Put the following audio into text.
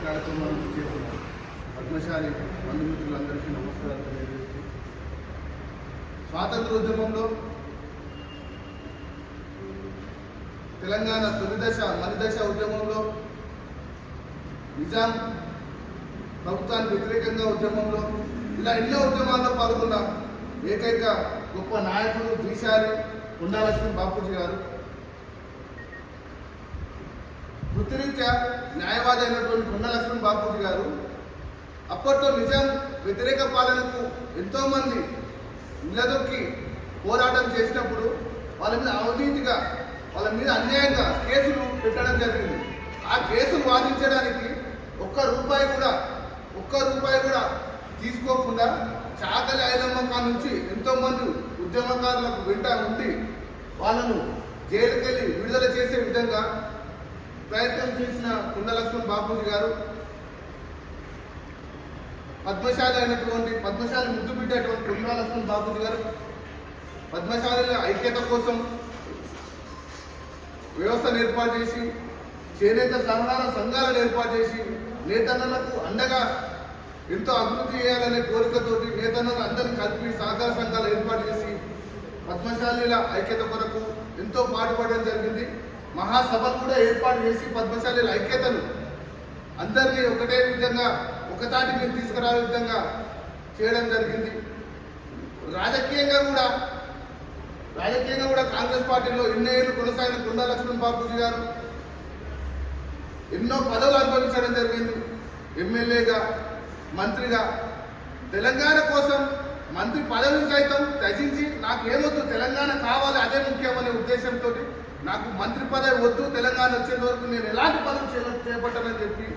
కార్యక్రమాన్ని చేసిన పద్మశాలి బంధుమిత్రులందరికీ నమస్కారాలు తెలియజేస్తూ, స్వాతంత్రోద్యమంలో తెలంగాణ మలిదశ ఉద్యమంలో నిజాం ప్రభుత్వానికి వ్యతిరేకంగా ఉద్యమంలో ఇలా ఎన్నో ఉద్యమాల్లో పాల్గొన్న ఏకైక గొప్ప నాయకుడు దీశాలి కొండాలక్ష్మణ్ బాపూజీ గారు. వృత్తిరీత్యా న్యాయవాది అయినటువంటి కొండాలక్ష్మణ్ బాపూజీ గారు అప్పట్లో నిజాం వ్యతిరేక పాలనకు ఎంతోమంది నిలదొక్కి పోరాటం చేసినప్పుడు వాళ్ళ మీద అవినీతిగా, వాళ్ళ మీద అన్యాయంగా కేసులు పెట్టడం జరిగింది. ఆ కేసులు వాదించడానికి ఒక్క రూపాయి కూడా తీసుకోకుండా చాకలి ఐలమ్మ నుంచి ఎంతోమంది ఉద్యమకారులకు వెంట ఉండి వాళ్ళను జైలుకెళ్ళి విడుదల చేసే విధంగా ప్రయత్నం చేసిన కొండాలక్ష్మణ్ బాపూజీ గారు పద్మశాలి ముద్దు బిడ్డటువంటి కొండాలక్ష్మణ్ బాపూజీ గారు పద్మశాలిల ఐక్యత కోసం వ్యవస్థను ఏర్పాటు చేసి, చేనేత సహకార సంఘాలను ఏర్పాటు చేసి, నేతన్నలకు అండగా ఎంతో అభివృద్ధి చేయాలనే కోరికతోటి నేతన్నలు అందరినీ కలిపి సహకార సంఘాలు ఏర్పాటు చేసి పద్మశాలీల ఐక్యత కొరకు ఎంతో పాటుపడడం జరిగింది. మహాసభలు కూడా ఏర్పాటు చేసి పద్మశాలీల ఐక్యతను అందరినీ ఒకటే విధంగా ఒకతాటి మీద తీసుకురావే విధంగా చేయడం జరిగింది. రాజకీయంగా కూడా కాంగ్రెస్ పార్టీలో ఎన్నేళ్ళు కొనసాగిన కొండాలక్ష్మణ్ బాపూజీ గారు ఎన్నో పదవులు అనుభవించడం జరిగింది. ఎమ్మెల్యేగా, మంత్రిగా, తెలంగాణ కోసం మంత్రి పదవిని సైతం త్యజించి నాకేమొద్దు తెలంగాణ కావాలి, అదే ముఖ్యమనే ఉద్దేశంతో నాకు మంత్రి పదవి వద్దు, తెలంగాణ వచ్చేంత వరకు నేను ఎలాంటి పదవి చేపట్టాలని చెప్పి